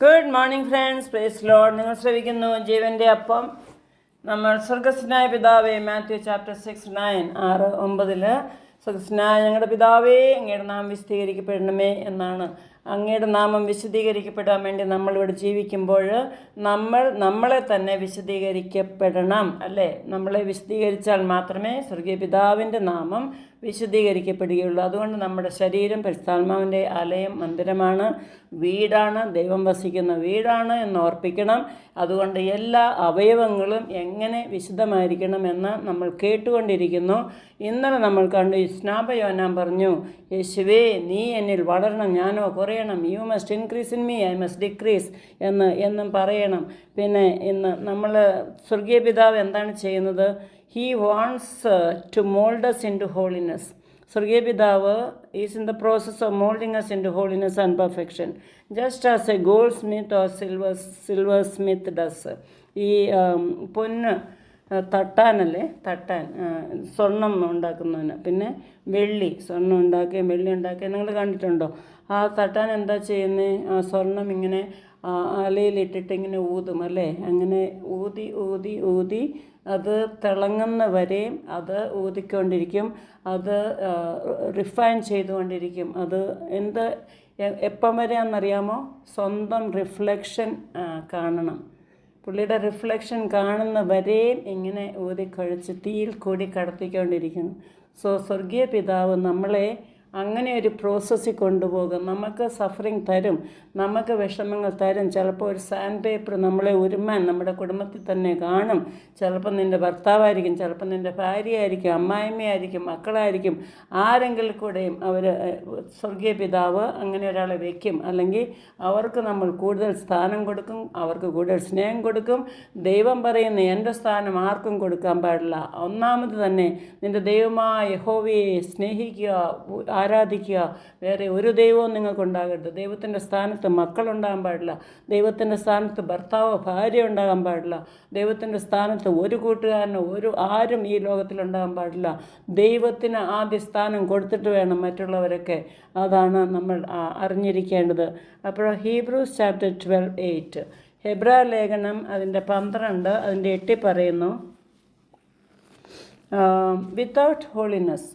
Good morning friends, praise lord. നിങ്ങൾ ശ്രവിക്കുന്നു ജീവൻ്റെ അപ്പം. നമ്മൾ സ്വർഗസ്നായ പിതാവേ, മാത്യു ചാപ്റ്റർ 6:9 6-9 സ്വർഗസ്നായ ഞങ്ങളുടെ പിതാവേ, അങ്ങയുടെ നാമം വിശദീകരിക്കപ്പെടണമേ എന്നാണ്. അങ്ങയുടെ നാമം വിശദീകരിക്കപ്പെടാൻ വേണ്ടി നമ്മളിവിടെ ജീവിക്കുമ്പോൾ നമ്മളെ തന്നെ വിശദീകരിക്കപ്പെടണം, അല്ലേ? നമ്മളെ വിശദീകരിച്ചാൽ മാത്രമേ സ്വർഗീയ പിതാവിൻ്റെ നാമം വിശദീകരിക്കപ്പെടുകയുള്ളൂ. അതുകൊണ്ട് നമ്മുടെ ശരീരം പരിശുദ്ധാത്മാവിൻ്റെ ആലയം, മന്ദിരമാണ്, വീടാണ്, ദൈവം വസിക്കുന്ന വീടാണ് എന്ന് ഓർപ്പിക്കണം. അതുകൊണ്ട് എല്ലാ അവയവങ്ങളും എങ്ങനെ വിശുദ്ധമായിരിക്കണമെന്ന് നമ്മൾ കേട്ടുകൊണ്ടിരിക്കുന്നു. ഇന്നലെ നമ്മൾ കണ്ടു, സ്നാപയോനാൻ പറഞ്ഞു, യേശുവേ നീ എന്നിൽ വളരണം, ഞാനോ കുറയണം. You must increase in me, I must decrease എന്നും പറയണം. പിന്നെ ഇന്ന് നമ്മൾ സ്വർഗീയ പിതാവ് എന്താണ് ചെയ്യുന്നത്? He wants to mold us into holiness. സ്വർഗീയ പിതാവ് is in the process of moulding us into holiness and perfection, just as a goldsmith or silversmith does. ഈ പൊന്ന് തട്ടാൻ സ്വർണം ഉണ്ടാക്കുന്നതിന്, പിന്നെ സ്വർണം ഉണ്ടാക്കുകയും വെള്ളി ഉണ്ടാക്കുകയും നിങ്ങൾ കണ്ടിട്ടുണ്ടോ? ആ തട്ടാൻ എന്താ ചെയ്യുന്നത്? ആ സ്വർണം ഇങ്ങനെ അലയിലിട്ടിട്ട് ഇങ്ങനെ ഊതും, അല്ലേ? അങ്ങനെ ഊതി ഊതി ഊതി അത് തിളങ്ങുന്ന വരെയും അത് ഊതിക്കൊണ്ടിരിക്കും, അത് റിഫൈൻ ചെയ്തുകൊണ്ടിരിക്കും. അത് എപ്പം വരെയാണെന്നറിയാമോ? സ്വന്തം റിഫ്ലക്ഷൻ കാണണം. പുള്ളിയുടെ റിഫ്ലക്ഷൻ കാണുന്ന വരെയും ഇങ്ങനെ ഊതിക്കഴിച്ച് തീയിൽ കൂടി കടത്തിക്കൊണ്ടിരിക്കുന്നു. സ്വർഗീയ പിതാവ് നമ്മളെ അങ്ങനെ ഒരു പ്രോസസ്സിൽ കൊണ്ടുപോകും. നമുക്ക് സഫറിങ് തരും, നമുക്ക് വിഷമങ്ങൾ തരും. ചിലപ്പോൾ ഒരു സാൻഡ് പേപ്പർ നമ്മളെ ഉരുമാൻ നമ്മുടെ കുടുംബത്തിൽ തന്നെ കാണും. ചിലപ്പോൾ നിൻ്റെ ഭർത്താവായിരിക്കും, ചിലപ്പോൾ നിൻ്റെ ഭാര്യയായിരിക്കും, അമ്മായിമ്മയായിരിക്കും, മക്കളായിരിക്കും. ആരെങ്കിലും കൂടെയും സ്വർഗീയ പിതാവ് അങ്ങനെ ഒരാളെ വയ്ക്കും. അല്ലെങ്കിൽ അവർക്ക് നമ്മൾ കൂടുതൽ സ്ഥാനം കൊടുക്കും, അവർക്ക് കൂടുതൽ സ്നേഹം കൊടുക്കും. ദൈവം പറയുന്ന എൻ്റെ സ്ഥാനം ആർക്കും കൊടുക്കാൻ പാടില്ല. ഒന്നാമത് തന്നെ നിൻ്റെ ദൈവമായ യഹോവയെ സ്നേഹിക്കുക, ആരാധിക്കുക. വേറെ ഒരു ദൈവവും നിങ്ങൾക്കുണ്ടാകരുത്. ദൈവത്തിൻ്റെ സ്ഥാനത്ത് മക്കളുണ്ടാകാൻ പാടില്ല. ദൈവത്തിൻ്റെ സ്ഥാനത്ത് ഭർത്താവോ ഭാര്യ ഉണ്ടാകാൻ പാടില്ല. ദൈവത്തിൻ്റെ സ്ഥാനത്ത് ഒരു കൂട്ടുകാരനോ ആരും ഈ ലോകത്തിലുണ്ടാകാൻ പാടില്ല. ദൈവത്തിന് ആദ്യ സ്ഥാനം കൊടുത്തിട്ട് വേണം മറ്റുള്ളവരൊക്കെ. അതാണ് നമ്മൾ അറിഞ്ഞിരിക്കേണ്ടത്. അപ്പോൾ ഹീബ്രൂസ് ചാപ്റ്റർ 12:8 ഹെബ്രായ ലേഖനം അതിൻ്റെ 12 അതിൻ്റെ 8 പറയുന്നു, വിത്തൗട്ട് ഹോളിനെസ്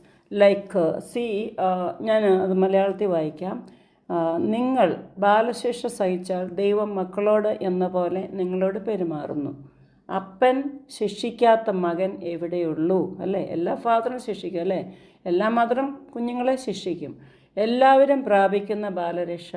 ഞാൻ അത് മലയാളത്തിൽ വായിക്കാം. നിങ്ങൾ ബാലശിക്ഷ സഹിച്ചാൽ ദൈവം മക്കളോട് എന്ന പോലെ നിങ്ങളോട് പെരുമാറുന്നു. അപ്പൻ ശിക്ഷിക്കാത്ത മകൻ എവിടെയുള്ളൂ, അല്ലേ? എല്ലാ ഫാദറും ശിക്ഷിക്കും, അല്ലേ? എല്ലാ മദറും കുഞ്ഞുങ്ങളെ ശിക്ഷിക്കും. എല്ലാവരും പ്രാപിക്കുന്ന ബാലശിക്ഷ